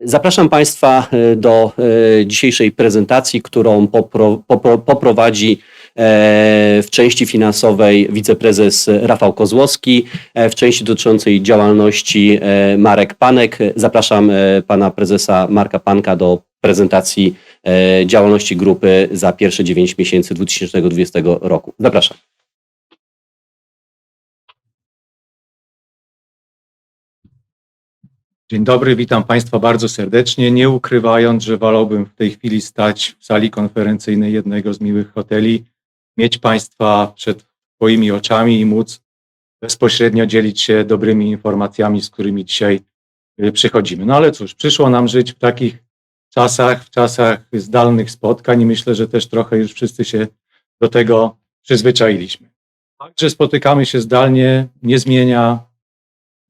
Zapraszam Państwa do dzisiejszej prezentacji, którą poprowadzi w części finansowej wiceprezes Rafał Kozłowski, w części dotyczącej działalności Marek Panek. Zapraszam pana prezesa Marka Panka do prezentacji działalności grupy za pierwsze 9 miesięcy 2020 roku. Zapraszam. Dzień dobry, witam Państwa bardzo serdecznie, nie ukrywając, że wolałbym w tej chwili stać w sali konferencyjnej jednego z miłych hoteli, mieć Państwa przed swoimi oczami i móc bezpośrednio dzielić się dobrymi informacjami, z którymi dzisiaj przychodzimy. No ale cóż, przyszło nam żyć w takich czasach, w czasach zdalnych spotkań i myślę, że też trochę już wszyscy się do tego przyzwyczailiśmy. Fakt, że spotykamy się zdalnie, nie zmienia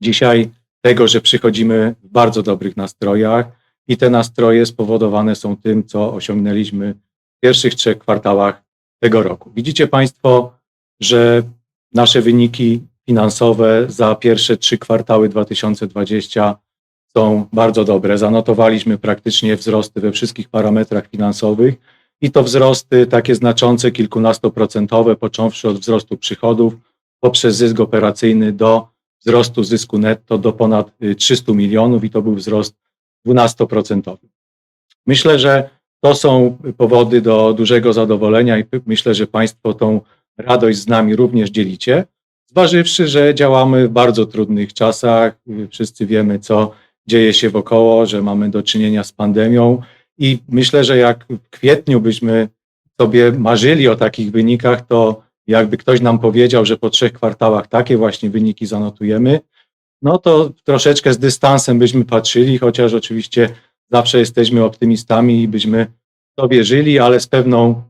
dzisiaj tego, że przychodzimy w bardzo dobrych nastrojach i te nastroje spowodowane są tym, co osiągnęliśmy w pierwszych 3 kwartałach tego roku. Widzicie Państwo, że nasze wyniki finansowe za pierwsze 3 kwartały 2020 są bardzo dobre. Zanotowaliśmy praktycznie wzrosty we wszystkich parametrach finansowych i to wzrosty takie znaczące, kilkunastoprocentowe, począwszy od wzrostu przychodów poprzez zysk operacyjny do wzrostu zysku netto do ponad 300 milionów i to był wzrost 12%. Myślę, że to są powody do dużego zadowolenia i myślę, że Państwo tą radość z nami również dzielicie, zważywszy, że działamy w bardzo trudnych czasach. Wszyscy wiemy, co dzieje się wokoło, że mamy do czynienia z pandemią i myślę, że jak w kwietniu byśmy sobie marzyli o takich wynikach, to jakby ktoś nam powiedział, że po 3 kwartałach takie właśnie wyniki zanotujemy, no to troszeczkę z dystansem byśmy patrzyli, chociaż oczywiście zawsze jesteśmy optymistami i byśmy w to wierzyli, ale z pewną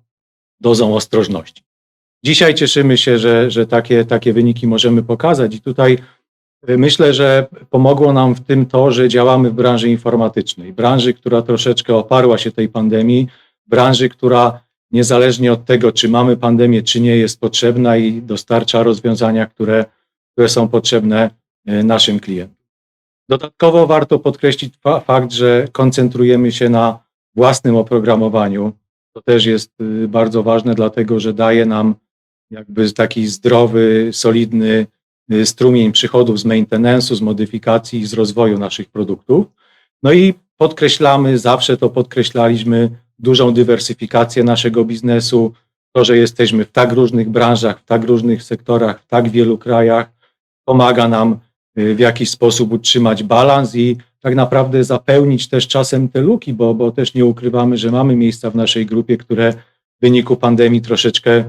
dozą ostrożności. Dzisiaj cieszymy się, że takie wyniki możemy pokazać i tutaj myślę, że pomogło nam w tym to, że działamy w branży informatycznej, branży, która troszeczkę oparła się tej pandemii, branży, która niezależnie od tego, czy mamy pandemię, czy nie, jest potrzebna i dostarcza rozwiązania, które są potrzebne naszym klientom. Dodatkowo warto podkreślić fakt, że koncentrujemy się na własnym oprogramowaniu. To też jest bardzo ważne, dlatego że daje nam jakby taki zdrowy, solidny strumień przychodów z maintenance'u, z modyfikacji i z rozwoju naszych produktów. No i podkreślamy, zawsze to podkreślaliśmy, dużą dywersyfikację naszego biznesu, to, że jesteśmy w tak różnych branżach, w tak różnych sektorach, w tak wielu krajach, pomaga nam w jakiś sposób utrzymać balans i tak naprawdę zapełnić też czasem te luki, bo też nie ukrywamy, że mamy miejsca w naszej grupie, które w wyniku pandemii troszeczkę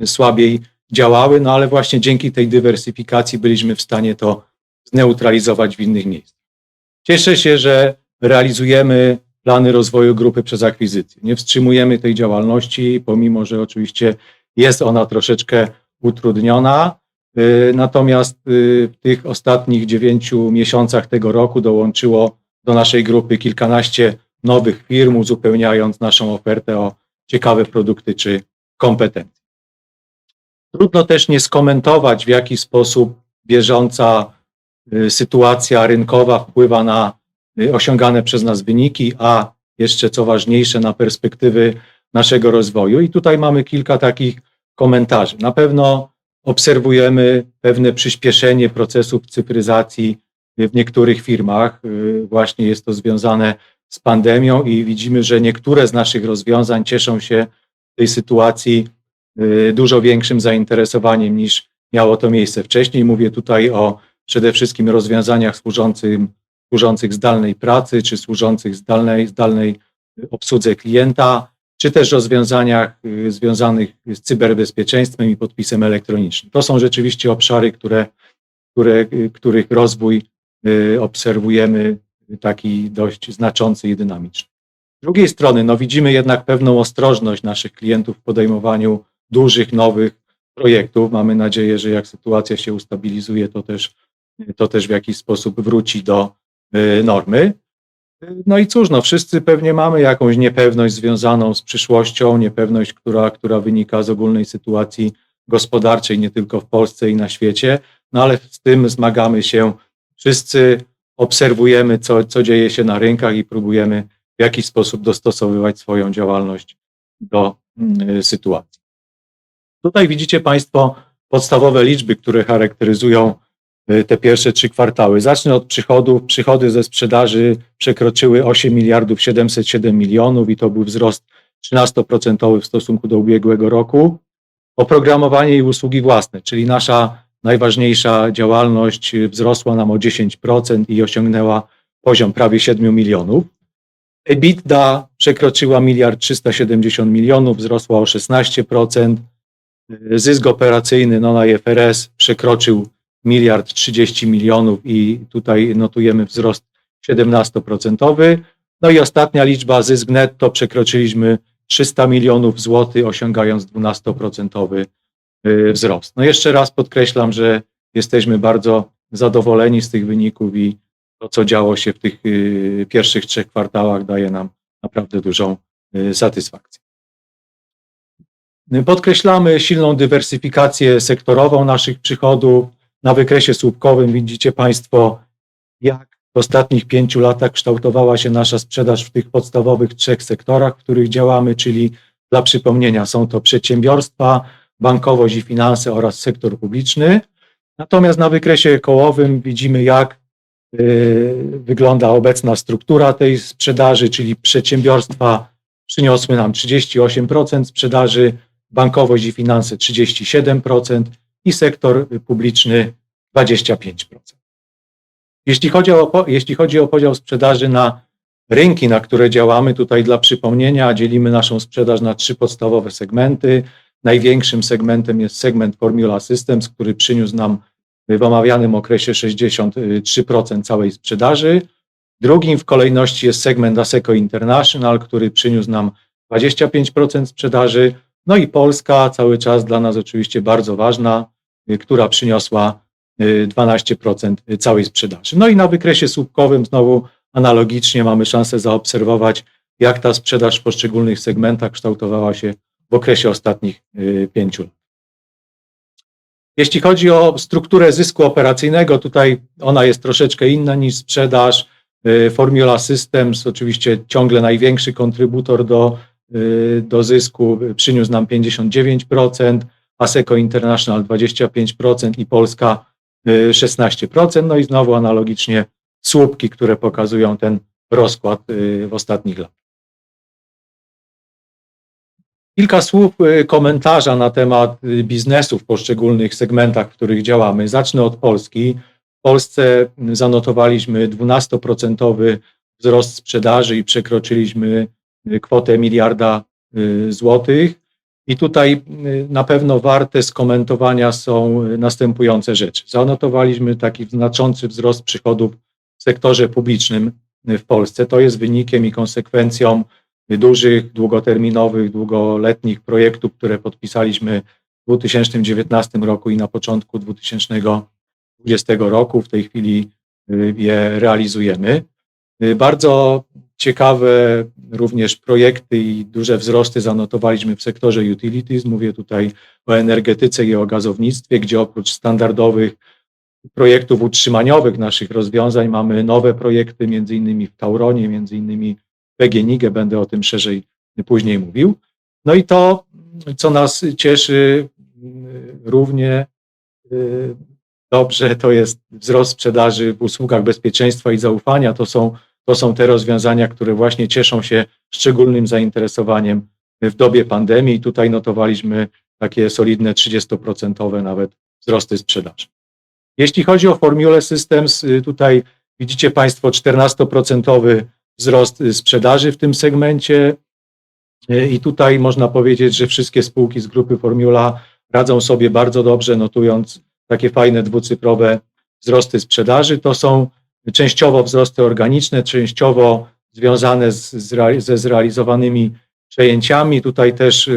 słabiej działały, no ale właśnie dzięki tej dywersyfikacji byliśmy w stanie to zneutralizować w innych miejscach. Cieszę się, że realizujemy plany rozwoju grupy przez akwizycję. Nie wstrzymujemy tej działalności, pomimo że oczywiście jest ona troszeczkę utrudniona. Natomiast w tych ostatnich 9 miesiącach tego roku dołączyło do naszej grupy kilkanaście nowych firm, uzupełniając naszą ofertę o ciekawe produkty czy kompetencje. Trudno też nie skomentować, w jaki sposób bieżąca sytuacja rynkowa wpływa na osiągane przez nas wyniki, a jeszcze co ważniejsze na perspektywy naszego rozwoju. I tutaj mamy kilka takich komentarzy. Na pewno obserwujemy pewne przyspieszenie procesów cyfryzacji w niektórych firmach. Właśnie jest to związane z pandemią i widzimy, że niektóre z naszych rozwiązań cieszą się w tej sytuacji dużo większym zainteresowaniem niż miało to miejsce wcześniej. Mówię tutaj o przede wszystkim rozwiązaniach służących zdalnej pracy, czy służących zdalnej obsłudze klienta, czy też rozwiązaniach związanych z cyberbezpieczeństwem i podpisem elektronicznym. To są rzeczywiście obszary, których rozwój obserwujemy taki dość znaczący i dynamiczny. Z drugiej strony no, widzimy jednak pewną ostrożność naszych klientów w podejmowaniu dużych, nowych projektów. Mamy nadzieję, że jak sytuacja się ustabilizuje, to też w jakiś sposób wróci do normy. No i cóż, no wszyscy pewnie mamy jakąś niepewność związaną z przyszłością, niepewność, która wynika z ogólnej sytuacji gospodarczej, nie tylko w Polsce i na świecie, no ale z tym zmagamy się wszyscy. obserwujemy, co dzieje się na rynkach i próbujemy w jakiś sposób dostosowywać swoją działalność do sytuacji. Tutaj widzicie Państwo podstawowe liczby, które charakteryzują te pierwsze 3 kwartały. Zacznę od przychodów. Przychody ze sprzedaży przekroczyły 8 miliardów 707 milionów i to był wzrost 13% w stosunku do ubiegłego roku. Oprogramowanie i usługi własne, czyli nasza najważniejsza działalność, wzrosła nam o 10% i osiągnęła poziom prawie 7 milionów. EBITDA przekroczyła 1 370 milionów, wzrosła o 16%. Zysk operacyjny non-IFRS przekroczył 1 030 milionów i tutaj notujemy wzrost 17%. No i ostatnia liczba, zysk netto, przekroczyliśmy 300 milionów złotych, osiągając 12% wzrost. No jeszcze raz podkreślam, że jesteśmy bardzo zadowoleni z tych wyników i to, co działo się w tych pierwszych 3 kwartałach, daje nam naprawdę dużą satysfakcję. Podkreślamy silną dywersyfikację sektorową naszych przychodów. Na wykresie słupkowym widzicie Państwo, jak w ostatnich 5 latach kształtowała się nasza sprzedaż w tych podstawowych 3 sektorach, w których działamy, czyli dla przypomnienia są to przedsiębiorstwa, bankowość i finanse oraz sektor publiczny. Natomiast na wykresie kołowym widzimy, jak wygląda obecna struktura tej sprzedaży, czyli przedsiębiorstwa przyniosły nam 38% sprzedaży, bankowość i finanse 37% i sektor publiczny 25%. Jeśli chodzi o podział sprzedaży na rynki, na które działamy, tutaj dla przypomnienia dzielimy naszą sprzedaż na 3 podstawowe segmenty. Największym segmentem jest segment Formula Systems, który przyniósł nam w omawianym okresie 63% całej sprzedaży. Drugim w kolejności jest segment Asseco International, który przyniósł nam 25% sprzedaży. No i Polska, cały czas dla nas oczywiście bardzo ważna, która przyniosła 12% całej sprzedaży. No i na wykresie słupkowym znowu analogicznie mamy szansę zaobserwować, jak ta sprzedaż w poszczególnych segmentach kształtowała się w okresie ostatnich 5 lat. Jeśli chodzi o strukturę zysku operacyjnego, tutaj ona jest troszeczkę inna niż sprzedaż. Formula Systems, oczywiście ciągle największy kontrybutor do zysku, przyniósł nam 59%, Asseco International 25% i Polska 16%. No i znowu analogicznie słupki, które pokazują ten rozkład w ostatnich latach. Kilka słów komentarza na temat biznesu w poszczególnych segmentach, w których działamy. Zacznę od Polski. W Polsce zanotowaliśmy 12% wzrost sprzedaży i przekroczyliśmy kwotę 1 miliarda złotych. I tutaj na pewno warte skomentowania są następujące rzeczy. Zanotowaliśmy taki znaczący wzrost przychodów w sektorze publicznym w Polsce. To jest wynikiem i konsekwencją dużych, długoterminowych, długoletnich projektów, które podpisaliśmy w 2019 roku i na początku 2020 roku. W tej chwili je realizujemy. Bardzo ciekawe również projekty i duże wzrosty zanotowaliśmy w sektorze utilities. Mówię tutaj o energetyce i o gazownictwie, gdzie oprócz standardowych projektów utrzymaniowych naszych rozwiązań mamy nowe projekty, między innymi w Tauronie, między innymi w PGNiG, będę o tym szerzej później mówił. No i to, co nas cieszy równie dobrze, to jest wzrost sprzedaży w usługach bezpieczeństwa i zaufania. To są te rozwiązania, które właśnie cieszą się szczególnym zainteresowaniem w dobie pandemii. Tutaj notowaliśmy takie solidne 30% nawet wzrosty sprzedaży. Jeśli chodzi o Formula Systems, tutaj widzicie Państwo 14% wzrost sprzedaży w tym segmencie i tutaj można powiedzieć, że wszystkie spółki z grupy Formula radzą sobie bardzo dobrze, notując takie fajne dwucyfrowe wzrosty sprzedaży. To są częściowo wzrosty organiczne, częściowo związane ze zrealizowanymi przejęciami. Tutaj też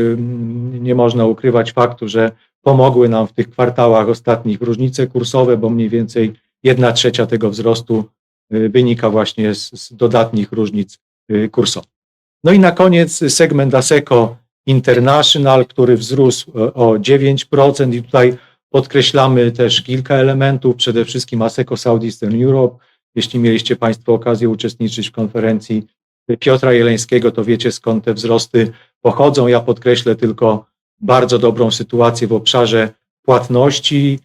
nie można ukrywać faktu, że pomogły nam w tych kwartałach ostatnich różnice kursowe, bo mniej więcej 1/3 tego wzrostu wynika właśnie z dodatnich różnic kursowych. No i na koniec segment Asseco International, który wzrósł o 9% i tutaj podkreślamy też kilka elementów, przede wszystkim Asseco Southeastern Europe, jeśli mieliście Państwo okazję uczestniczyć w konferencji Piotra Jeleńskiego, to wiecie, skąd te wzrosty pochodzą. Ja podkreślę tylko bardzo dobrą sytuację w obszarze płatności.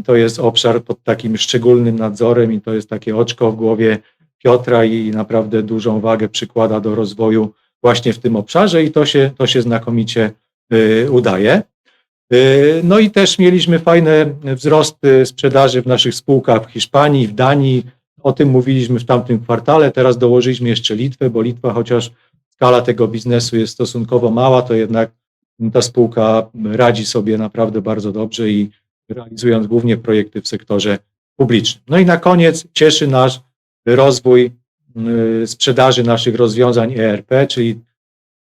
To jest obszar pod takim szczególnym nadzorem i to jest takie oczko w głowie Piotra i naprawdę dużą wagę przykłada do rozwoju właśnie w tym obszarze i to się znakomicie udaje. No i też mieliśmy fajne wzrosty sprzedaży w naszych spółkach w Hiszpanii, w Danii. O tym mówiliśmy w tamtym kwartale. Teraz dołożyliśmy jeszcze Litwę, bo Litwa, chociaż skala tego biznesu jest stosunkowo mała, to jednak ta spółka radzi sobie naprawdę bardzo dobrze i realizując głównie projekty w sektorze publicznym. No i na koniec cieszy nas rozwój sprzedaży naszych rozwiązań ERP, czyli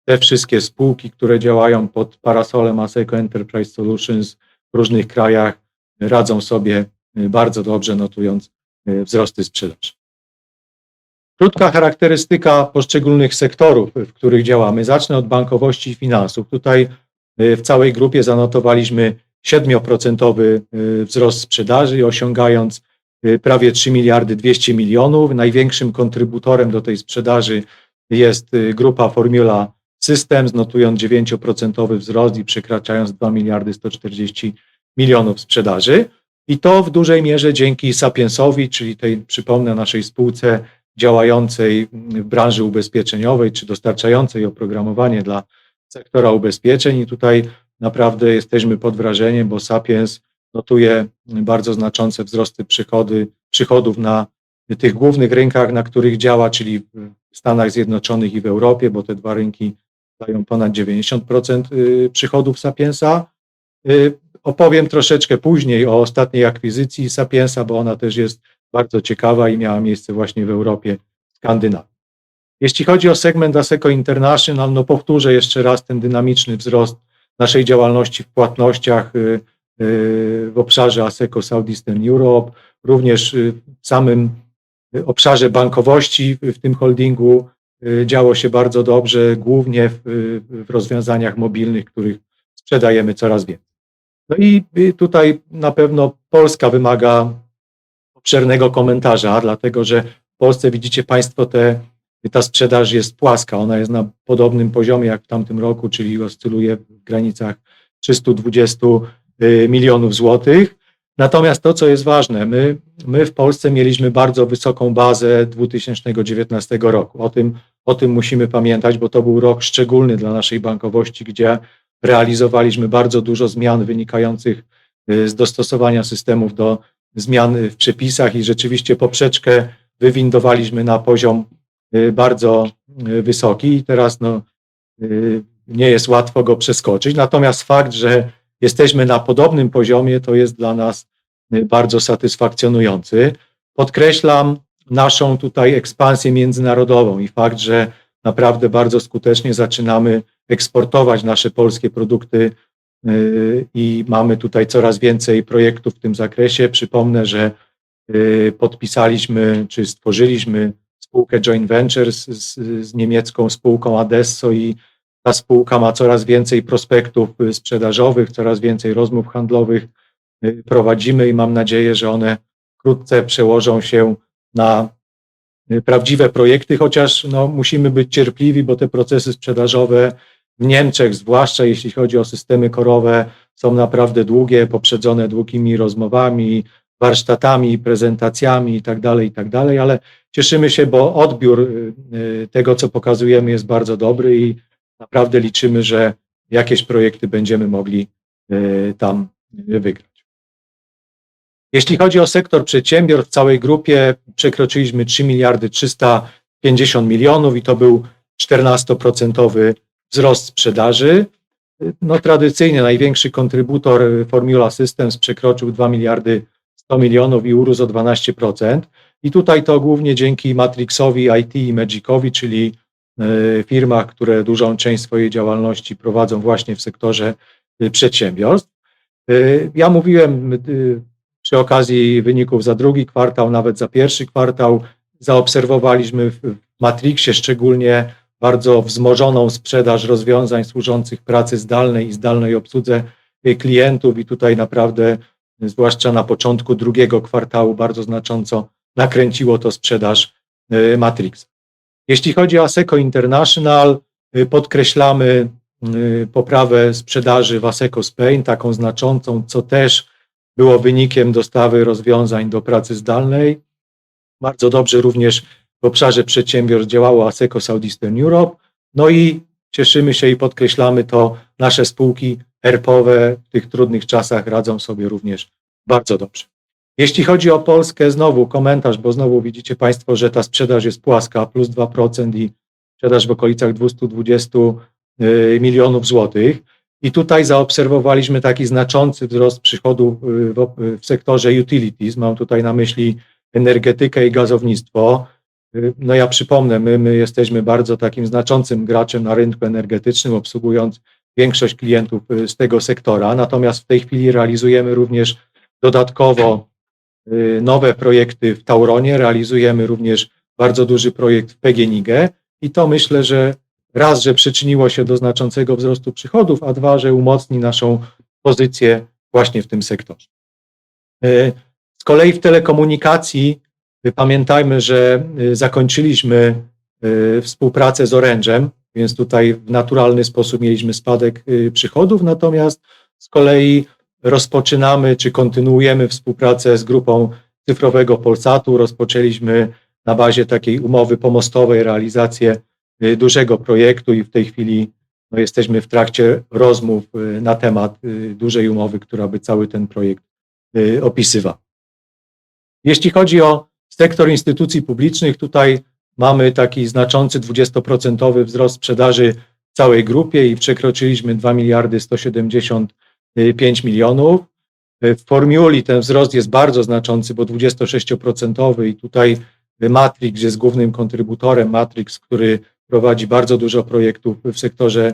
te wszystkie spółki, które działają pod parasolem Asseco Enterprise Solutions w różnych krajach, radzą sobie bardzo dobrze, notując wzrosty sprzedaży. Krótka charakterystyka poszczególnych sektorów, w których działamy. Zacznę od bankowości i finansów. Tutaj w całej grupie zanotowaliśmy 7% wzrost sprzedaży, osiągając prawie 3 miliardy 200 milionów. Największym kontrybutorem do tej sprzedaży jest grupa Formula Systems, notując 9% wzrost i przekraczając 2 miliardy 140 milionów sprzedaży. I to w dużej mierze dzięki Sapiensowi, czyli tej, przypomnę, naszej spółce działającej w branży ubezpieczeniowej, czy dostarczającej oprogramowanie dla sektora ubezpieczeń. I tutaj naprawdę jesteśmy pod wrażeniem, bo Sapiens notuje bardzo znaczące wzrosty przychodów na tych głównych rynkach, na których działa, czyli w Stanach Zjednoczonych i w Europie, bo te dwa rynki dają ponad 90% przychodów Sapiensa. Opowiem troszeczkę później o ostatniej akwizycji Sapiensa, bo ona też jest bardzo ciekawa i miała miejsce właśnie w Europie, w Skandynawii. Jeśli chodzi o segment Asseco International, no powtórzę jeszcze raz ten dynamiczny wzrost naszej działalności w płatnościach w obszarze Asseco Southeastern Europe, również w samym obszarze bankowości w tym holdingu działo się bardzo dobrze, głównie w rozwiązaniach mobilnych, których sprzedajemy coraz więcej. No i tutaj na pewno Polska wymaga obszernego komentarza, dlatego że w Polsce widzicie Państwo, ta sprzedaż jest płaska, ona jest na podobnym poziomie jak w tamtym roku, czyli oscyluje w granicach 320 milionów złotych. Natomiast to, co jest ważne, my w Polsce mieliśmy bardzo wysoką bazę 2019 roku. O tym musimy pamiętać, bo to był rok szczególny dla naszej bankowości, gdzie realizowaliśmy bardzo dużo zmian wynikających z dostosowania systemów do zmian w przepisach i rzeczywiście poprzeczkę wywindowaliśmy na poziom bardzo wysoki i teraz nie jest łatwo go przeskoczyć. Natomiast fakt, że jesteśmy na podobnym poziomie, to jest dla nas bardzo satysfakcjonujący. Podkreślam naszą tutaj ekspansję międzynarodową i fakt, że naprawdę bardzo skutecznie zaczynamy eksportować nasze polskie produkty i mamy tutaj coraz więcej projektów w tym zakresie. Przypomnę, że podpisaliśmy czy stworzyliśmy spółkę joint venture z niemiecką spółką Adesso i ta spółka ma coraz więcej prospektów sprzedażowych, coraz więcej rozmów handlowych prowadzimy i mam nadzieję, że one wkrótce przełożą się na prawdziwe projekty, chociaż musimy być cierpliwi, bo te procesy sprzedażowe w Niemczech, zwłaszcza jeśli chodzi o systemy korowe, są naprawdę długie, poprzedzone długimi rozmowami, warsztatami, prezentacjami itd., ale cieszymy się, bo odbiór tego, co pokazujemy, jest bardzo dobry i naprawdę liczymy, że jakieś projekty będziemy mogli tam wygrać. Jeśli chodzi o sektor przedsiębiorstw, w całej grupie przekroczyliśmy 3 miliardy 350 milionów i to był 14% wzrost sprzedaży. Tradycyjnie największy kontrybutor Formula Systems przekroczył 2 miliardy 100 milionów i urósł o 12%. I tutaj to głównie dzięki Matrixowi IT i Magicowi, czyli firmach, które dużą część swojej działalności prowadzą właśnie w sektorze przedsiębiorstw. Ja mówiłem przy okazji wyników za drugi kwartał, nawet za pierwszy kwartał, zaobserwowaliśmy w Matrixie szczególnie bardzo wzmożoną sprzedaż rozwiązań służących pracy zdalnej i zdalnej obsłudze klientów i tutaj naprawdę, zwłaszcza na początku drugiego kwartału, bardzo znacząco nakręciło to sprzedaż Matrixa. Jeśli chodzi o Asseco International, podkreślamy poprawę sprzedaży w Asseco Spain, taką znaczącą, co też było wynikiem dostawy rozwiązań do pracy zdalnej. Bardzo dobrze również w obszarze przedsiębiorstw działało Asseco Southeastern Europe. No i cieszymy się i podkreślamy to, nasze spółki ERP-owe w tych trudnych czasach radzą sobie również bardzo dobrze. Jeśli chodzi o Polskę, znowu komentarz, bo znowu widzicie Państwo, że ta sprzedaż jest płaska, plus 2% i sprzedaż w okolicach 220 milionów złotych. I tutaj zaobserwowaliśmy taki znaczący wzrost przychodów w sektorze utilities. Mam tutaj na myśli energetykę i gazownictwo. No ja przypomnę, my jesteśmy bardzo takim znaczącym graczem na rynku energetycznym, obsługując większość klientów z tego sektora. Natomiast w tej chwili realizujemy również dodatkowo nowe projekty w Tauronie, realizujemy również bardzo duży projekt w PGNiG i to myślę, że raz, że przyczyniło się do znaczącego wzrostu przychodów, a dwa, że umocni naszą pozycję właśnie w tym sektorze. Z kolei w telekomunikacji pamiętajmy, że zakończyliśmy współpracę z Orange'em, więc tutaj w naturalny sposób mieliśmy spadek przychodów, natomiast z kolei rozpoczynamy czy kontynuujemy współpracę z grupą Cyfrowego Polsatu. Rozpoczęliśmy na bazie takiej umowy pomostowej realizację dużego projektu i w tej chwili jesteśmy w trakcie rozmów na temat dużej umowy, która by cały ten projekt opisywała. Jeśli chodzi o sektor instytucji publicznych, tutaj mamy taki znaczący 20% wzrost sprzedaży w całej grupie i przekroczyliśmy 2 miliardy 175 milionów. W Formuli ten wzrost jest bardzo znaczący, bo 26% i tutaj Matrix jest głównym kontrybutorem. Matrix, który prowadzi bardzo dużo projektów w sektorze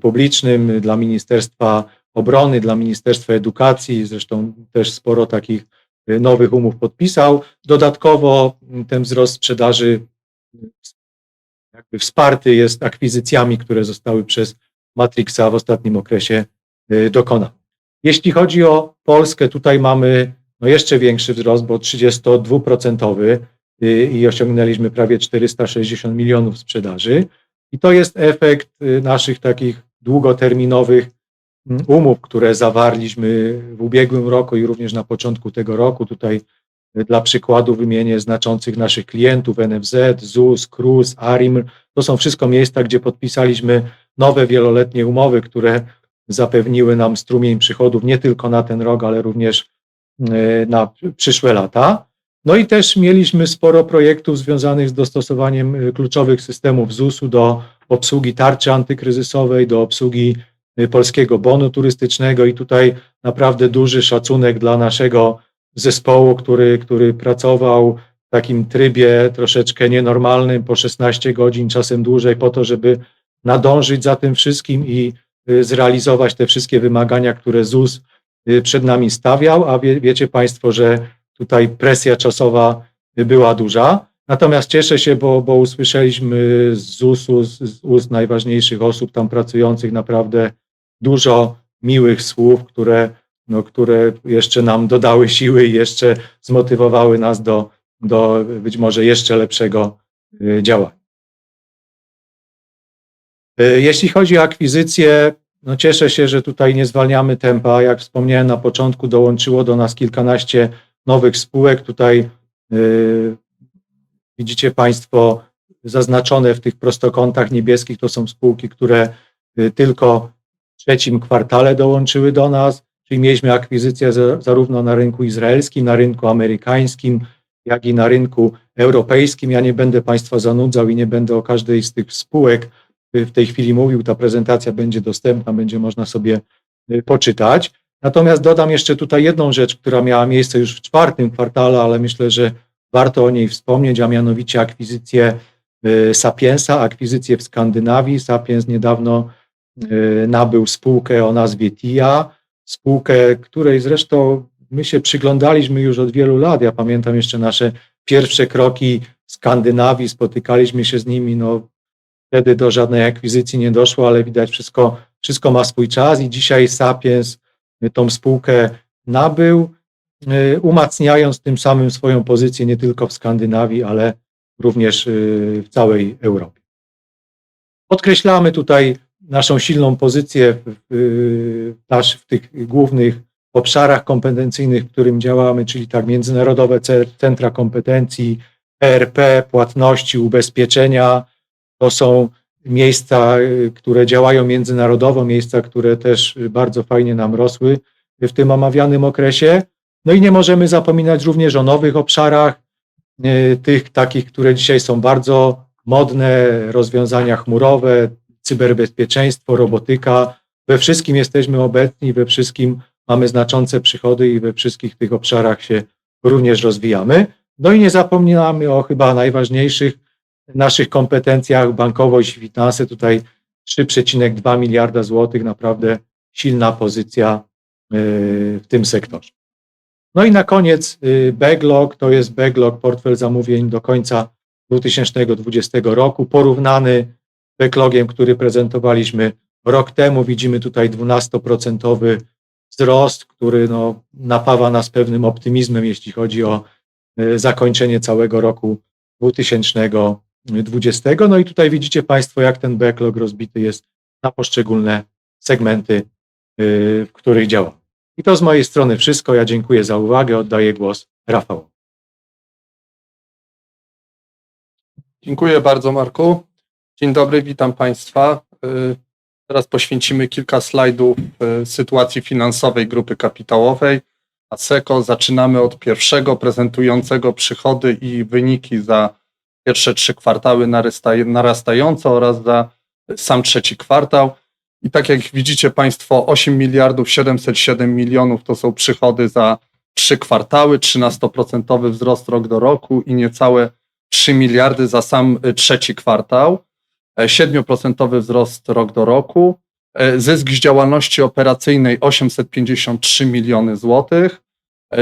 publicznym dla Ministerstwa Obrony, dla Ministerstwa Edukacji, zresztą też sporo takich nowych umów podpisał. Dodatkowo ten wzrost sprzedaży jakby wsparty jest akwizycjami, które zostały przez Matrixa w ostatnim okresie dokonane. Jeśli chodzi o Polskę, tutaj mamy jeszcze większy wzrost, bo 32% i osiągnęliśmy prawie 460 milionów sprzedaży. I to jest efekt naszych takich długoterminowych umów, które zawarliśmy w ubiegłym roku i również na początku tego roku. Tutaj dla przykładu wymienię znaczących naszych klientów NFZ, ZUS, KRUS, ARIMR. To są wszystko miejsca, gdzie podpisaliśmy nowe wieloletnie umowy, które zapewniły nam strumień przychodów nie tylko na ten rok, ale również na przyszłe lata. No i też mieliśmy sporo projektów związanych z dostosowaniem kluczowych systemów ZUS-u do obsługi tarczy antykryzysowej, do obsługi polskiego bonu turystycznego i tutaj naprawdę duży szacunek dla naszego zespołu, który pracował w takim trybie troszeczkę nienormalnym, po 16 godzin, czasem dłużej, po to, żeby nadążyć za tym wszystkim i zrealizować te wszystkie wymagania, które ZUS przed nami stawiał, a wiecie Państwo, że tutaj presja czasowa była duża. Natomiast cieszę się, bo usłyszeliśmy z ZUS-u, z ust najważniejszych osób tam pracujących naprawdę dużo miłych słów, które jeszcze nam dodały siły i jeszcze zmotywowały nas do być może jeszcze lepszego działania. Jeśli chodzi o akwizycje, cieszę się, że tutaj nie zwalniamy tempa. Jak wspomniałem na początku, dołączyło do nas kilkanaście nowych spółek. Tutaj widzicie Państwo zaznaczone w tych prostokątach niebieskich, to są spółki, które tylko w trzecim kwartale dołączyły do nas, czyli mieliśmy akwizycje zarówno na rynku izraelskim, na rynku amerykańskim, jak i na rynku europejskim. Ja nie będę Państwa zanudzał i nie będę o każdej z tych spółek w tej chwili mówił, ta prezentacja będzie dostępna, będzie można sobie poczytać. Natomiast dodam jeszcze tutaj jedną rzecz, która miała miejsce już w czwartym kwartale, ale myślę, że warto o niej wspomnieć, a mianowicie akwizycję Sapiensa, akwizycję w Skandynawii. Sapiens niedawno nabył spółkę o nazwie TIA, spółkę, której zresztą my się przyglądaliśmy już od wielu lat. Ja pamiętam jeszcze nasze pierwsze kroki w Skandynawii, spotykaliśmy się z nimi, wtedy do żadnej akwizycji nie doszło, ale widać wszystko ma swój czas i dzisiaj Sapiens tą spółkę nabył umacniając tym samym swoją pozycję nie tylko w Skandynawii, ale również w całej Europie. Podkreślamy tutaj naszą silną pozycję w tych głównych obszarach kompetencyjnych, w którym działamy, czyli tak międzynarodowe centra kompetencji, ERP, płatności, ubezpieczenia. To są miejsca, które działają międzynarodowo, miejsca, które też bardzo fajnie nam rosły w tym omawianym okresie. No i nie możemy zapominać również o nowych obszarach, tych takich, które dzisiaj są bardzo modne, rozwiązania chmurowe, cyberbezpieczeństwo, robotyka. We wszystkim jesteśmy obecni, we wszystkim mamy znaczące przychody i we wszystkich tych obszarach się również rozwijamy. No i nie zapominamy o chyba najważniejszych naszych kompetencjach, bankowość i finanse. Tutaj 3,2 miliarda złotych, naprawdę silna pozycja w tym sektorze. No i na koniec backlog, to jest backlog, portfel zamówień do końca 2020 roku, porównany z backlogiem, który prezentowaliśmy rok temu. Widzimy tutaj 12% wzrost, który napawa nas pewnym optymizmem, jeśli chodzi o zakończenie całego roku 2020. No i tutaj widzicie Państwo, jak ten backlog rozbity jest na poszczególne segmenty, w których działamy. I to z mojej strony wszystko. Ja dziękuję za uwagę. Oddaję głos Rafałowi. Dziękuję bardzo, Marku. Dzień dobry, witam Państwa. Teraz poświęcimy kilka slajdów sytuacji finansowej grupy kapitałowej ASECO. Zaczynamy od pierwszego, prezentującego przychody i wyniki za pierwsze 3 kwartały narastające oraz za sam trzeci kwartał. I tak jak widzicie Państwo, 8 miliardów 707 milionów to są przychody za 3 kwartały, 13% wzrost rok do roku i niecałe 3 miliardy za sam trzeci kwartał, 7% wzrost rok do roku, zysk z działalności operacyjnej 853 miliony złotych,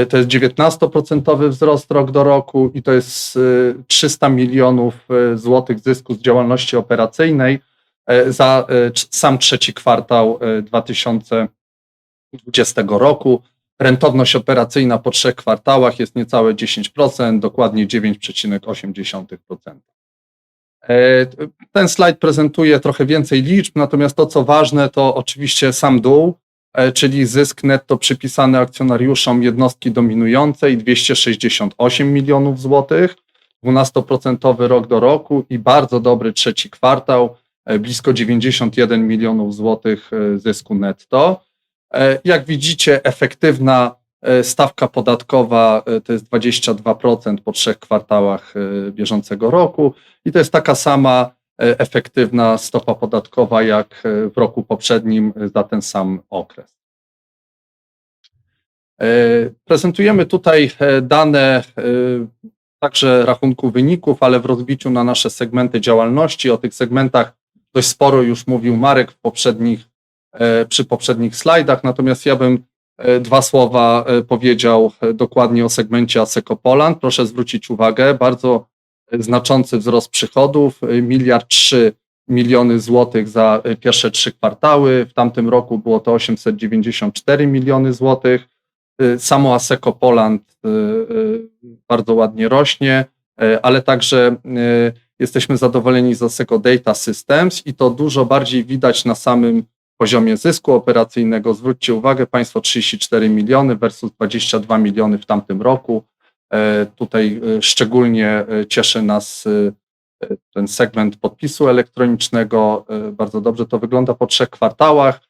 to jest 19% wzrost rok do roku i to jest 300 milionów złotych zysku z działalności operacyjnej za sam trzeci kwartał 2020 roku. Rentowność operacyjna po 3 kwartałach jest niecałe 10%, dokładnie 9,8%. Ten slajd prezentuje trochę więcej liczb, natomiast to, co ważne, to oczywiście sam dół, czyli zysk netto przypisany akcjonariuszom jednostki dominującej 268 milionów złotych, 12% rok do roku i bardzo dobry trzeci kwartał, blisko 91 milionów złotych zysku netto. Jak widzicie, efektywna stawka podatkowa to jest 22% po 3 kwartałach bieżącego roku i to jest taka sama efektywna stopa podatkowa jak w roku poprzednim za ten sam okres. Prezentujemy tutaj dane także rachunku wyników, ale w rozbiciu na nasze segmenty działalności. O tych segmentach dość sporo już mówił Marek przy poprzednich slajdach, natomiast ja bym 2 słowa powiedział dokładnie o segmencie ASECO Poland. Proszę zwrócić uwagę, bardzo znaczący wzrost przychodów, 1,3 miliarda złotych za pierwsze 3 kwartały, w tamtym roku było to 894 miliony złotych. Samo ASECO Poland bardzo ładnie rośnie, ale także jesteśmy zadowoleni z ASECO Data Systems i to dużo bardziej widać na samym poziomie zysku operacyjnego. Zwróćcie uwagę Państwo, 34 miliony versus 22 miliony w tamtym roku. Tutaj szczególnie cieszy nas ten segment podpisu elektronicznego. Bardzo dobrze to wygląda po 3 kwartałach.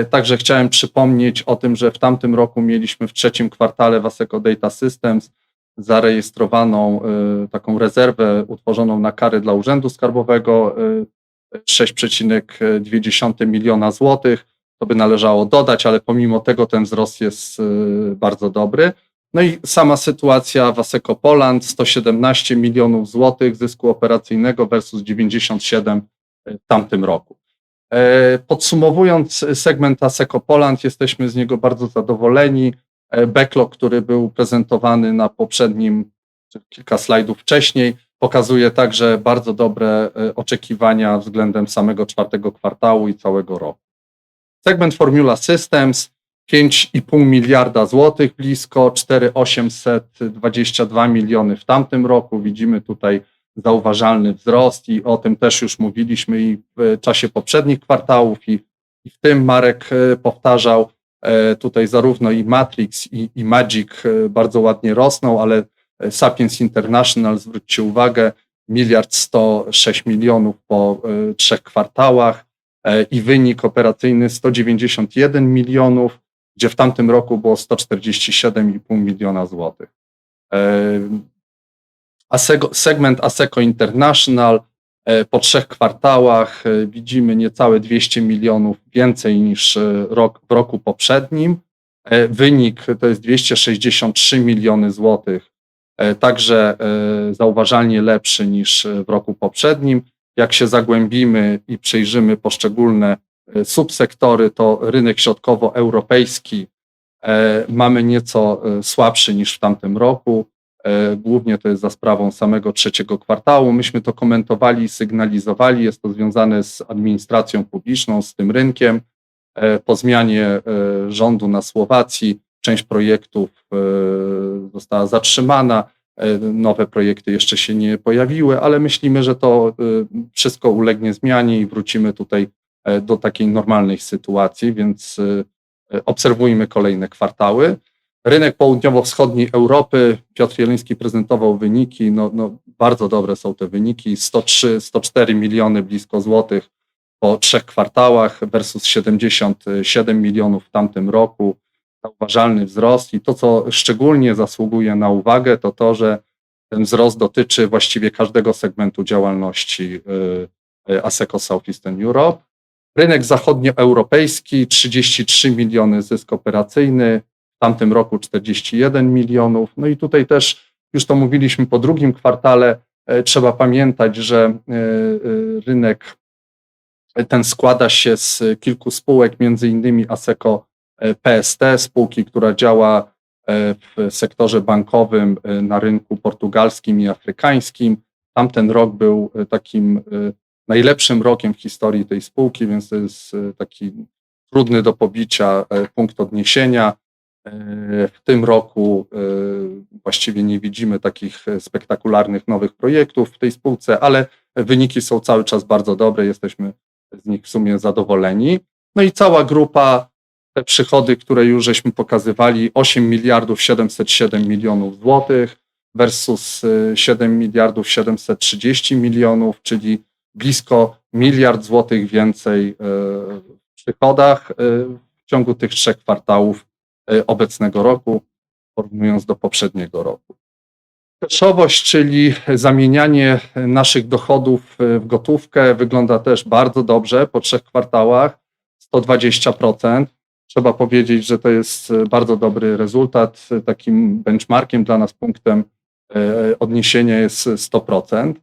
Także chciałem przypomnieć o tym, że w tamtym roku mieliśmy w trzecim kwartale w ASECO Data Systems zarejestrowaną taką rezerwę utworzoną na kary dla Urzędu Skarbowego 6,2 miliona złotych. To by należało dodać, ale pomimo tego ten wzrost jest bardzo dobry. No i sama sytuacja w ASECO Poland, 117 milionów złotych zysku operacyjnego versus 97 w tamtym roku. Podsumowując segment ASECO Poland, jesteśmy z niego bardzo zadowoleni. Backlog, który był prezentowany na poprzednim, kilka slajdów wcześniej, pokazuje także bardzo dobre oczekiwania względem samego 4 kwartału i całego roku. Segment Formula Systems, 5,5 miliarda złotych blisko, 4,822 miliony w tamtym roku. Widzimy tutaj zauważalny wzrost i o tym też już mówiliśmy i w czasie poprzednich kwartałów i w tym Marek powtarzał. Tutaj zarówno i Matrix i Magic bardzo ładnie rosną, ale Sapiens International, zwróćcie uwagę, 1,106 milionów po 3 kwartałach i wynik operacyjny 191 milionów, gdzie w tamtym roku było 147,5 miliona złotych. Segment Asseco International po 3 kwartałach widzimy niecałe 200 milionów więcej niż w roku poprzednim. Wynik to jest 263 miliony złotych, także zauważalnie lepszy niż w roku poprzednim. Jak się zagłębimy i przejrzymy poszczególne subsektory, to rynek środkowoeuropejski mamy nieco słabszy niż w tamtym roku. Głównie to jest za sprawą samego 3 kwartału. Myśmy to komentowali i sygnalizowali. Jest to związane z administracją publiczną, z tym rynkiem. Po zmianie rządu na Słowacji część projektów została zatrzymana. Nowe projekty jeszcze się nie pojawiły, ale myślimy, że to wszystko ulegnie zmianie i wrócimy tutaj do takiej normalnej sytuacji, więc obserwujmy kolejne kwartały. Rynek południowo-wschodniej Europy, Piotr Jeleński prezentował wyniki, bardzo dobre są te wyniki, 104 miliony blisko złotych po 3 kwartałach versus 77 milionów w tamtym roku, zauważalny wzrost i to, co szczególnie zasługuje na uwagę, to to, że ten wzrost dotyczy właściwie każdego segmentu działalności Asseco Southeastern Europe. Rynek zachodnioeuropejski, 33 miliony zysk operacyjny, w tamtym roku 41 milionów. No i tutaj też, już to mówiliśmy po drugim kwartale, trzeba pamiętać, że rynek ten składa się z kilku spółek, między innymi Asseco PST, spółki, która działa w sektorze bankowym na rynku portugalskim i afrykańskim. Tamten rok był takim najlepszym rokiem w historii tej spółki, więc to jest taki trudny do pobicia punkt odniesienia. W tym roku właściwie nie widzimy takich spektakularnych nowych projektów w tej spółce, ale wyniki są cały czas bardzo dobre, jesteśmy z nich w sumie zadowoleni. No i cała grupa, te przychody, które już żeśmy pokazywali, 8 miliardów 707 milionów złotych versus 7 miliardów 730 milionów, czyli blisko miliard złotych więcej w przychodach w ciągu tych 3 kwartałów obecnego roku, porównując do poprzedniego roku. Cashowość, czyli zamienianie naszych dochodów w gotówkę, wygląda też bardzo dobrze po 3 kwartałach, 120%. Trzeba powiedzieć, że to jest bardzo dobry rezultat. Takim benchmarkiem dla nas, punktem odniesienia jest 100%.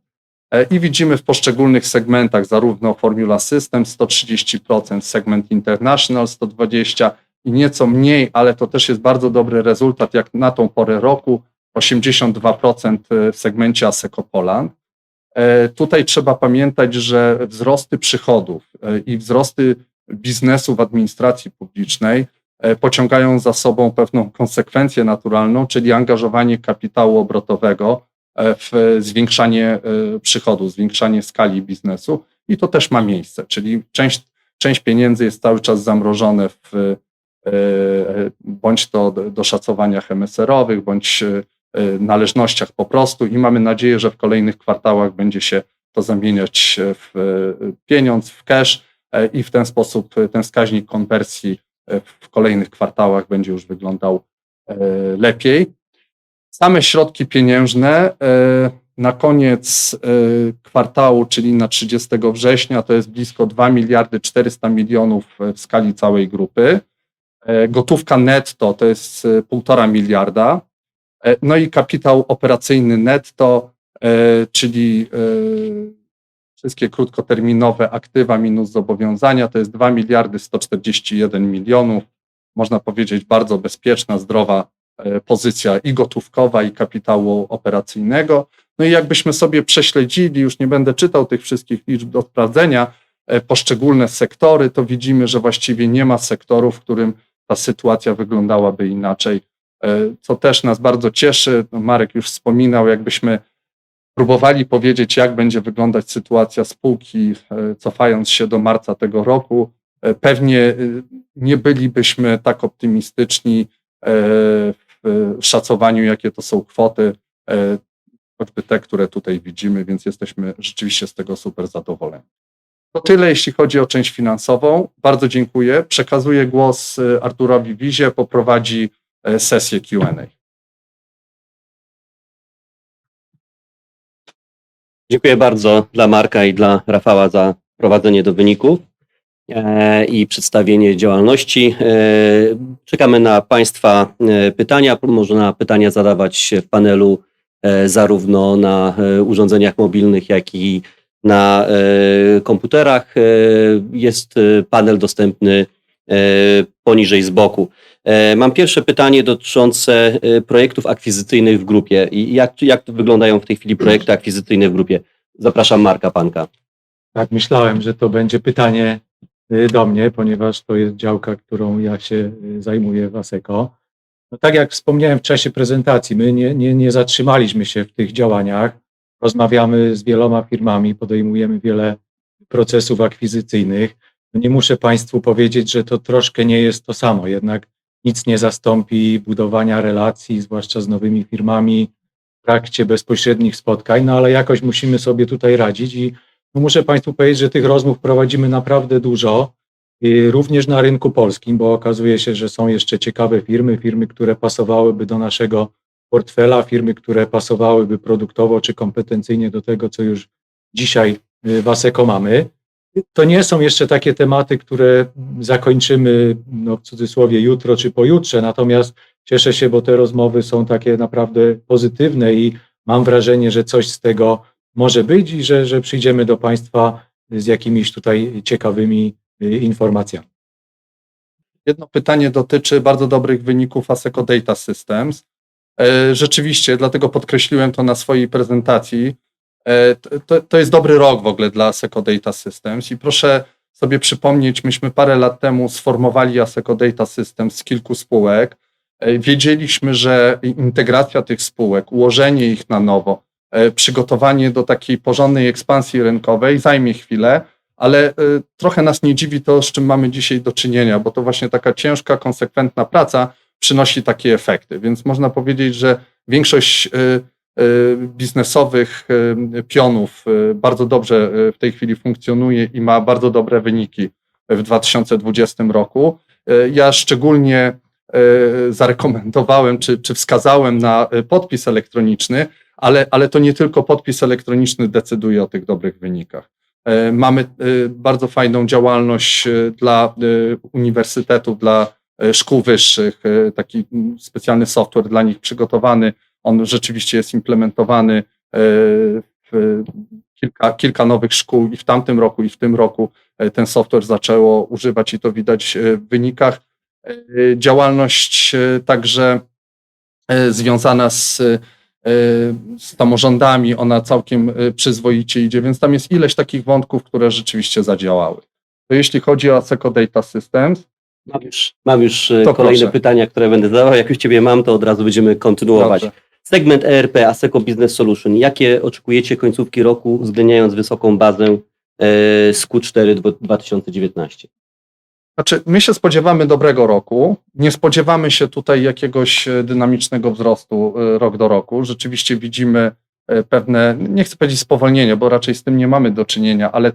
I widzimy w poszczególnych segmentach zarówno Formula System 130%, segment International 120% i nieco mniej, ale to też jest bardzo dobry rezultat jak na tą porę roku, 82% w segmencie Asseco Poland. Tutaj trzeba pamiętać, że wzrosty przychodów i wzrosty biznesu w administracji publicznej pociągają za sobą pewną konsekwencję naturalną, czyli angażowanie kapitału obrotowego w zwiększanie przychodów, zwiększanie skali biznesu i to też ma miejsce, czyli część pieniędzy jest cały czas zamrożone w bądź to doszacowaniach MSR-owych, bądź należnościach po prostu i mamy nadzieję, że w kolejnych kwartałach będzie się to zamieniać w pieniądz, w cash i w ten sposób ten wskaźnik konwersji w kolejnych kwartałach będzie już wyglądał lepiej. Same środki pieniężne na koniec kwartału, czyli na 30 września, to jest blisko 2 miliardy 400 milionów w skali całej grupy. Gotówka netto to jest 1,5 miliarda. No i kapitał operacyjny netto, czyli wszystkie krótkoterminowe aktywa minus zobowiązania, to jest 2 miliardy 141 milionów. Można powiedzieć bardzo bezpieczna, zdrowa pozycja i gotówkowa, i kapitału operacyjnego. No i jakbyśmy sobie prześledzili, już nie będę czytał tych wszystkich liczb do sprawdzenia, poszczególne sektory, to widzimy, że właściwie nie ma sektoru, w którym ta sytuacja wyglądałaby inaczej, co też nas bardzo cieszy. No, Marek już wspominał, jakbyśmy próbowali powiedzieć, jak będzie wyglądać sytuacja spółki, cofając się do marca tego roku. Pewnie nie bylibyśmy tak optymistyczni w szacowaniu, jakie to są kwoty, choćby te, które tutaj widzimy, więc jesteśmy rzeczywiście z tego super zadowoleni. To tyle, jeśli chodzi o część finansową. Bardzo dziękuję. Przekazuję głos Arturowi Wizie, poprowadzi sesję Q&A. Dziękuję bardzo dla Marka i dla Rafała za prowadzenie do wyników i przedstawienie działalności. Czekamy na Państwa pytania. Można pytania zadawać w panelu zarówno na urządzeniach mobilnych, jak i na komputerach. Jest panel dostępny poniżej z boku. Mam pierwsze pytanie dotyczące projektów akwizycyjnych w grupie. I jak wyglądają w tej chwili projekty akwizycyjne w grupie? Zapraszam Marka Panka. Tak, myślałem, że to będzie pytanie do mnie, ponieważ to jest działka, którą ja się zajmuję w ASECO. No tak jak wspomniałem w czasie prezentacji, my nie zatrzymaliśmy się w tych działaniach. Rozmawiamy z wieloma firmami, podejmujemy wiele procesów akwizycyjnych. No nie muszę Państwu powiedzieć, że to troszkę nie jest to samo, jednak nic nie zastąpi budowania relacji, zwłaszcza z nowymi firmami w trakcie bezpośrednich spotkań, no ale jakoś musimy sobie tutaj radzić i no muszę Państwu powiedzieć, że tych rozmów prowadzimy naprawdę dużo, również na rynku polskim, bo okazuje się, że są jeszcze ciekawe firmy, które pasowałyby do naszego portfela, firmy, które pasowałyby produktowo czy kompetencyjnie do tego, co już dzisiaj w ASECO mamy. To nie są jeszcze takie tematy, które zakończymy, no w cudzysłowie, jutro czy pojutrze, natomiast cieszę się, bo te rozmowy są takie naprawdę pozytywne i mam wrażenie, że coś z tego może być i że przyjdziemy do Państwa z jakimiś tutaj ciekawymi informacjami. Jedno pytanie dotyczy bardzo dobrych wyników ASECO Data Systems. Rzeczywiście, dlatego podkreśliłem to na swojej prezentacji. To jest dobry rok w ogóle dla ASECO Data Systems i proszę sobie przypomnieć, myśmy parę lat temu sformowali ASECO Data Systems z kilku spółek. Wiedzieliśmy, że integracja tych spółek, ułożenie ich na nowo, przygotowanie do takiej porządnej ekspansji rynkowej zajmie chwilę, ale trochę nas nie dziwi to, z czym mamy dzisiaj do czynienia, bo to właśnie taka ciężka, konsekwentna praca przynosi takie efekty. Więc można powiedzieć, że większość biznesowych pionów bardzo dobrze w tej chwili funkcjonuje i ma bardzo dobre wyniki w 2020 roku. Ja szczególnie zarekomendowałem czy wskazałem na podpis elektroniczny, ale to nie tylko podpis elektroniczny decyduje o tych dobrych wynikach. Mamy bardzo fajną działalność dla uniwersytetów, dla szkół wyższych, taki specjalny software dla nich przygotowany. On rzeczywiście jest implementowany w kilka nowych szkół i w tamtym roku, i w tym roku ten software zaczęło używać i to widać w wynikach. Działalność także związana z samorządami, ona całkiem przyzwoicie idzie, więc tam jest ileś takich wątków, które rzeczywiście zadziałały. To jeśli chodzi o ASECO Data Systems. Mam już To kolejne proszę. pytania, które będę zadawał. Jak już Ciebie mam, to od razu będziemy kontynuować. Dobrze. Segment ERP, ASECO Business Solution. Jakie oczekujecie końcówki roku, uwzględniając wysoką bazę z Q4 2019? Znaczy, my się spodziewamy dobrego roku. Nie spodziewamy się tutaj jakiegoś dynamicznego wzrostu rok do roku. Rzeczywiście widzimy pewne, nie chcę powiedzieć spowolnienie, bo raczej z tym nie mamy do czynienia, ale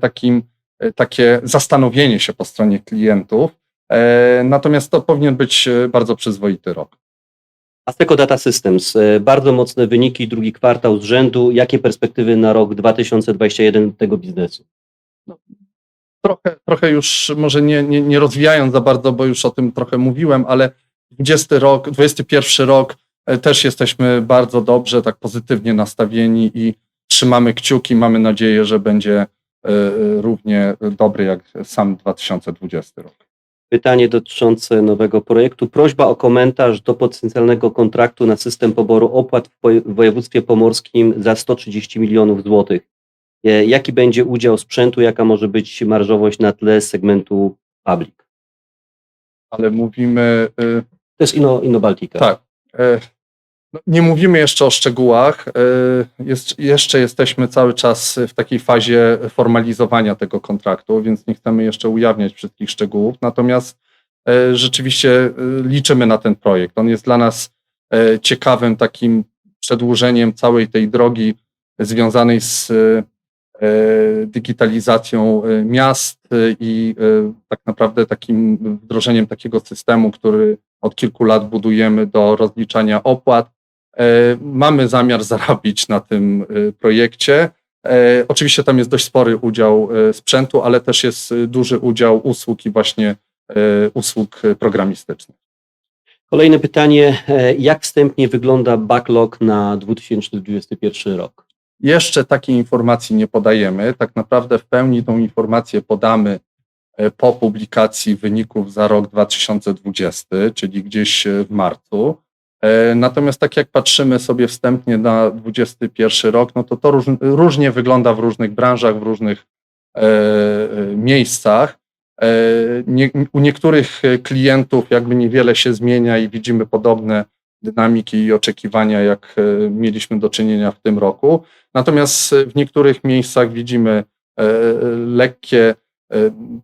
takie zastanowienie się po stronie klientów. Natomiast to powinien być bardzo przyzwoity rok. ASECO Data Systems, bardzo mocne wyniki, drugi kwartał z rzędu. Jakie perspektywy na rok 2021 tego biznesu? Trochę już może nie rozwijając za bardzo, bo już o tym trochę mówiłem, ale 2021 rok też jesteśmy bardzo dobrze, tak pozytywnie nastawieni i trzymamy kciuki. Mamy nadzieję, że będzie równie dobry jak sam 2020 rok. Pytanie dotyczące nowego projektu. Prośba o komentarz do potencjalnego kontraktu na system poboru opłat w województwie pomorskim za 130 milionów złotych. Jaki będzie udział sprzętu, jaka może być marżowość na tle segmentu public? ale mówimy... To jest Innobaltica. Tak. No, nie mówimy jeszcze o szczegółach. Jeszcze jesteśmy cały czas w takiej fazie formalizowania tego kontraktu, więc nie chcemy jeszcze ujawniać wszystkich szczegółów. Natomiast rzeczywiście liczymy na ten projekt. On jest dla nas ciekawym takim przedłużeniem całej tej drogi związanej z digitalizacją miast i tak naprawdę takim wdrożeniem takiego systemu, który od kilku lat budujemy do rozliczania opłat. Mamy zamiar zarobić na tym projekcie. Oczywiście tam jest dość spory udział sprzętu, ale też jest duży udział usług i właśnie usług programistycznych. Kolejne pytanie. Jak wstępnie wygląda backlog na 2021 rok? Jeszcze takiej informacji nie podajemy. Tak naprawdę w pełni tą informację podamy po publikacji wyników za rok 2020, czyli gdzieś w marcu. Natomiast tak jak patrzymy sobie wstępnie na 2021 rok, no to różnie wygląda w różnych branżach, w różnych miejscach. U niektórych klientów jakby niewiele się zmienia i widzimy podobne dynamiki i oczekiwania, jak mieliśmy do czynienia w tym roku. Natomiast w niektórych miejscach widzimy lekkie,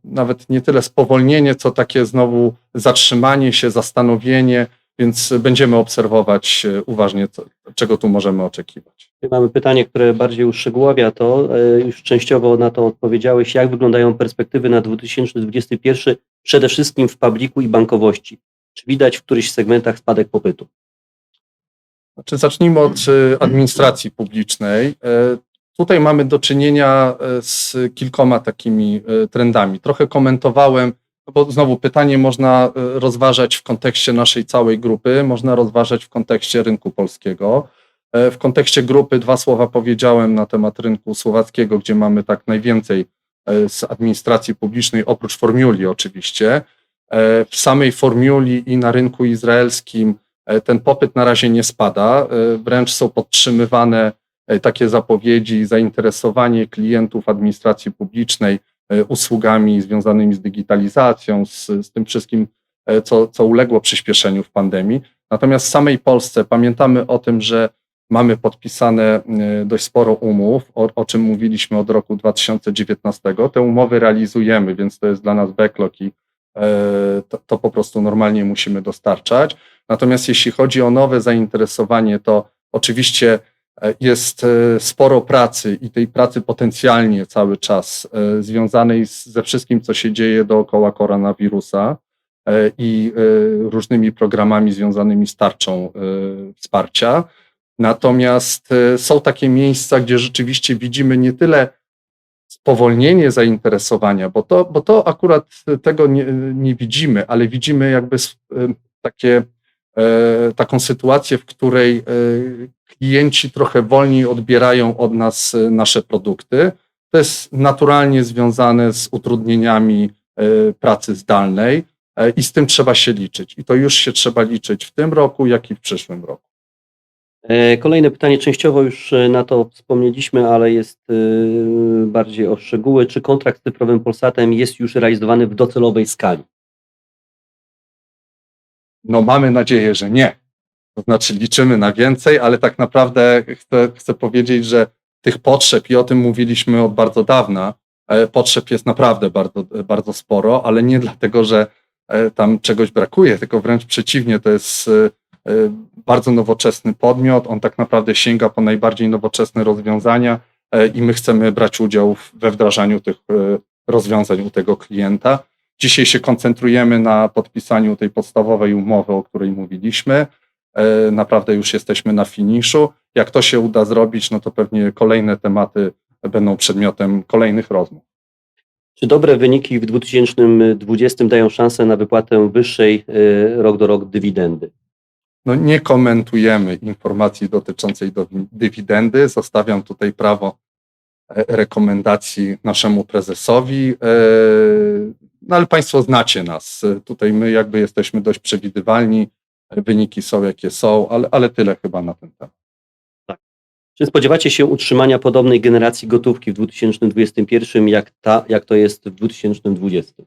nawet nie tyle spowolnienie, co takie znowu zatrzymanie się, zastanowienie, więc będziemy obserwować uważnie, czego tu możemy oczekiwać. Mamy pytanie, które bardziej uszczegóławia to, już częściowo na to odpowiedziałeś, jak wyglądają perspektywy na 2021, przede wszystkim w publiku i bankowości. Czy widać w którychś segmentach spadek popytu? Znaczy, zacznijmy od administracji publicznej. Tutaj mamy do czynienia z kilkoma takimi trendami. Trochę komentowałem, bo znowu pytanie można rozważać w kontekście naszej całej grupy, można rozważać w kontekście rynku polskiego. W kontekście grupy 2 słowa powiedziałem na temat rynku słowackiego, gdzie mamy tak najwięcej z administracji publicznej, oprócz Formuli oczywiście. W samej Formuli i na rynku izraelskim ten popyt na razie nie spada, wręcz są podtrzymywane takie zapowiedzi i zainteresowanie klientów administracji publicznej usługami związanymi z digitalizacją, z tym wszystkim, co uległo przyspieszeniu w pandemii. Natomiast w samej Polsce pamiętamy o tym, że mamy podpisane dość sporo umów, o czym mówiliśmy od roku 2019. Te umowy realizujemy, więc to jest dla nas backlog i to po prostu normalnie musimy dostarczać. Natomiast jeśli chodzi o nowe zainteresowanie, to oczywiście jest sporo pracy i tej pracy potencjalnie cały czas związanej ze wszystkim, co się dzieje dookoła koronawirusa i różnymi programami związanymi z tarczą wsparcia. Natomiast są takie miejsca, gdzie rzeczywiście widzimy nie tyle spowolnienie zainteresowania, bo to akurat tego nie widzimy, ale widzimy jakby taką sytuację, w której klienci trochę wolniej odbierają od nas nasze produkty. To jest naturalnie związane z utrudnieniami pracy zdalnej i z tym trzeba się liczyć. I to już się trzeba liczyć w tym roku, jak i w przyszłym roku. Kolejne pytanie, częściowo już na to wspomnieliśmy, ale jest bardziej o szczegóły. Czy kontrakt z cyfrowym Polsatem jest już realizowany w docelowej skali? No mamy nadzieję, że nie. To znaczy liczymy na więcej, ale tak naprawdę chcę powiedzieć, że tych potrzeb, i o tym mówiliśmy od bardzo dawna, potrzeb jest naprawdę bardzo, bardzo sporo, ale nie dlatego, że tam czegoś brakuje, tylko wręcz przeciwnie, to jest bardzo nowoczesny podmiot, on tak naprawdę sięga po najbardziej nowoczesne rozwiązania i my chcemy brać udział we wdrażaniu tych rozwiązań u tego klienta. Dzisiaj się koncentrujemy na podpisaniu tej podstawowej umowy, o której mówiliśmy. Naprawdę już jesteśmy na finiszu. Jak to się uda zrobić, no to pewnie kolejne tematy będą przedmiotem kolejnych rozmów. Czy dobre wyniki w 2020 dają szansę na wypłatę wyższej rok do roku dywidendy? No nie komentujemy informacji dotyczącej dywidendy. Zostawiam tutaj prawo rekomendacji naszemu prezesowi. No ale Państwo znacie nas. Tutaj my jakby jesteśmy dość przewidywalni. Wyniki są jakie są, ale tyle chyba na ten temat. Tak. Czy spodziewacie się utrzymania podobnej generacji gotówki w 2021, jak to jest w 2020?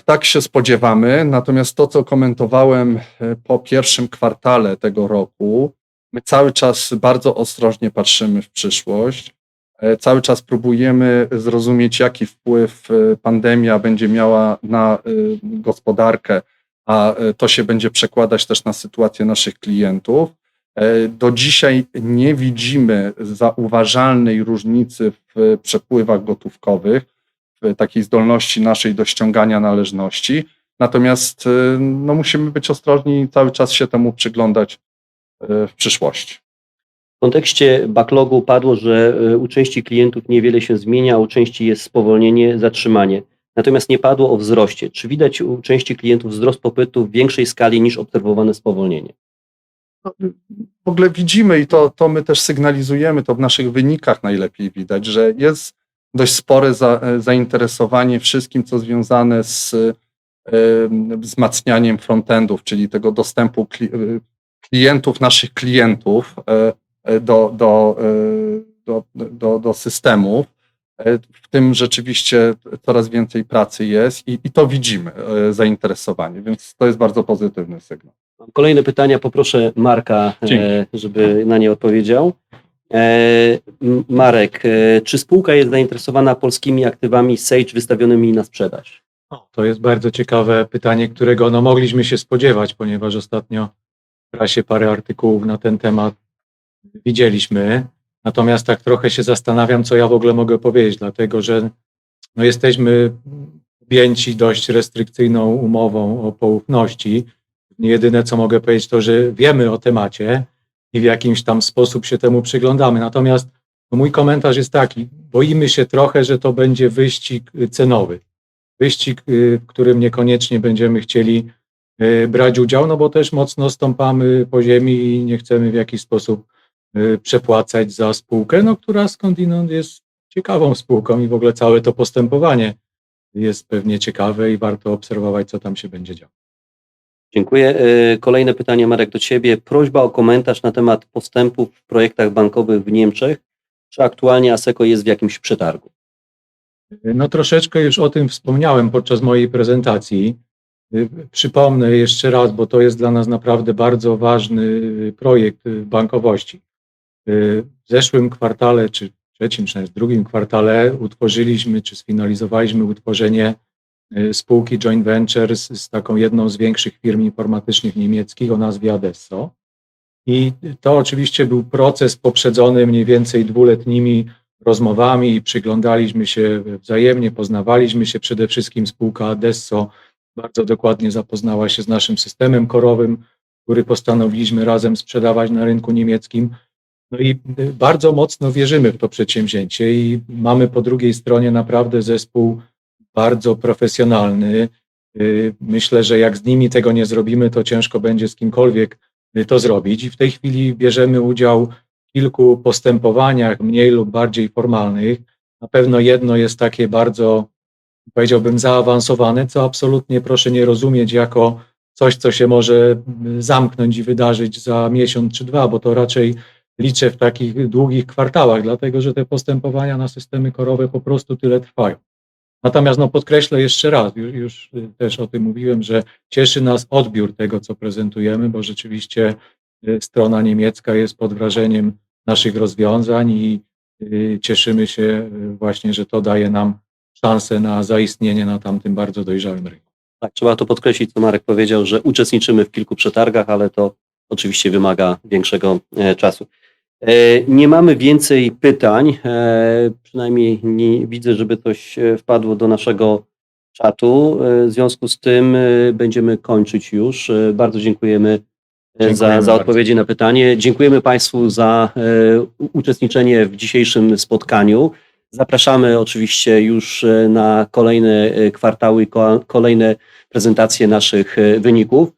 Tak się spodziewamy. Natomiast to, co komentowałem po pierwszym kwartale tego roku, my cały czas bardzo ostrożnie patrzymy w przyszłość. Cały czas próbujemy zrozumieć, jaki wpływ pandemia będzie miała na gospodarkę, a to się będzie przekładać też na sytuację naszych klientów. Do dzisiaj nie widzimy zauważalnej różnicy w przepływach gotówkowych, w takiej zdolności naszej do ściągania należności. Natomiast no, musimy być ostrożni i cały czas się temu przyglądać w przyszłości. W kontekście backlogu padło, że u części klientów niewiele się zmienia, a u części jest spowolnienie, zatrzymanie. Natomiast nie padło o wzroście. Czy widać u części klientów wzrost popytu w większej skali niż obserwowane spowolnienie? No, w ogóle widzimy i to my też sygnalizujemy, to w naszych wynikach najlepiej widać, że jest dość spore zainteresowanie wszystkim, co związane z wzmacnianiem frontendów, czyli tego dostępu klientów, naszych klientów do systemów. W tym rzeczywiście coraz więcej pracy jest i to widzimy, zainteresowanie, więc to jest bardzo pozytywny sygnał. Mam kolejne pytania, poproszę Marka, żeby na nie odpowiedział. Marek, czy spółka jest zainteresowana polskimi aktywami Sage wystawionymi na sprzedaż? To jest bardzo ciekawe pytanie, którego no, mogliśmy się spodziewać, ponieważ ostatnio w prasie parę artykułów na ten temat widzieliśmy. Natomiast tak trochę się zastanawiam, co ja w ogóle mogę powiedzieć, dlatego że no, jesteśmy objęci dość restrykcyjną umową o poufności. Jedyne, co mogę powiedzieć, to, że wiemy o temacie i w jakimś tam sposób się temu przyglądamy. Natomiast no, mój komentarz jest taki, boimy się trochę, że to będzie wyścig cenowy. Wyścig, w którym niekoniecznie będziemy chcieli brać udział, no bo też mocno stąpamy po ziemi i nie chcemy w jakiś sposób przepłacać za spółkę, no, która skądinąd jest ciekawą spółką i w ogóle całe to postępowanie jest pewnie ciekawe i warto obserwować, co tam się będzie działo. Dziękuję. Kolejne pytanie, Marek, do Ciebie. Prośba o komentarz na temat postępów w projektach bankowych w Niemczech. Czy aktualnie Asseco jest w jakimś przetargu? No troszeczkę już o tym wspomniałem podczas mojej prezentacji. Przypomnę jeszcze raz, bo to jest dla nas naprawdę bardzo ważny projekt bankowości. W zeszłym kwartale, czy w trzecim, czy w drugim kwartale utworzyliśmy, czy sfinalizowaliśmy utworzenie spółki joint venture z taką jedną z większych firm informatycznych niemieckich o nazwie Adesso. I to oczywiście był proces poprzedzony mniej więcej 2-letnimi rozmowami i przyglądaliśmy się wzajemnie, poznawaliśmy się. Przede wszystkim spółka Adesso bardzo dokładnie zapoznała się z naszym systemem korowym, który postanowiliśmy razem sprzedawać na rynku niemieckim. No i bardzo mocno wierzymy w to przedsięwzięcie i mamy po drugiej stronie naprawdę zespół bardzo profesjonalny. Myślę, że jak z nimi tego nie zrobimy, to ciężko będzie z kimkolwiek to zrobić. I w tej chwili bierzemy udział w kilku postępowaniach, mniej lub bardziej formalnych. Na pewno jedno jest takie bardzo, powiedziałbym, zaawansowane, co absolutnie proszę nie rozumieć jako coś, co się może zamknąć i wydarzyć za miesiąc czy dwa, bo to raczej liczę w takich długich kwartałach, dlatego że te postępowania na systemy korowe po prostu tyle trwają. Natomiast no, podkreślę jeszcze raz, już też o tym mówiłem, że cieszy nas odbiór tego, co prezentujemy, bo rzeczywiście strona niemiecka jest pod wrażeniem naszych rozwiązań i cieszymy się właśnie, że to daje nam szansę na zaistnienie na tamtym bardzo dojrzałym rynku. Tak, trzeba to podkreślić, co Marek powiedział, że uczestniczymy w kilku przetargach, ale to oczywiście wymaga większego czasu. Nie mamy więcej pytań, przynajmniej nie widzę, żeby coś wpadło do naszego czatu. W związku z tym będziemy kończyć już. Bardzo dziękujemy za odpowiedzi na pytanie. Dziękujemy Państwu za uczestniczenie w dzisiejszym spotkaniu. Zapraszamy oczywiście już na kolejne kwartały i kolejne prezentacje naszych wyników.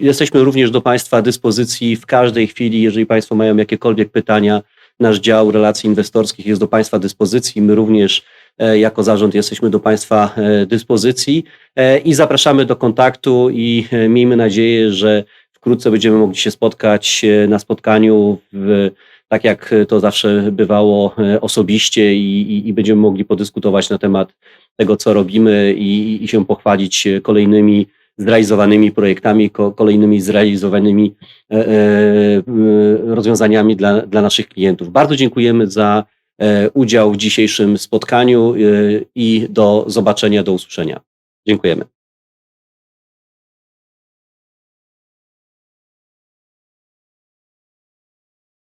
Jesteśmy również do Państwa dyspozycji w każdej chwili, jeżeli Państwo mają jakiekolwiek pytania. Nasz dział relacji inwestorskich jest do Państwa dyspozycji. My również jako zarząd jesteśmy do Państwa dyspozycji i zapraszamy do kontaktu i miejmy nadzieję, że wkrótce będziemy mogli się spotkać na spotkaniu w tak jak to zawsze bywało, osobiście i będziemy mogli podyskutować na temat tego, co robimy i się pochwalić kolejnymi zrealizowanymi projektami, kolejnymi zrealizowanymi rozwiązaniami dla naszych klientów. Bardzo dziękujemy za udział w dzisiejszym spotkaniu i do zobaczenia, do usłyszenia. Dziękujemy.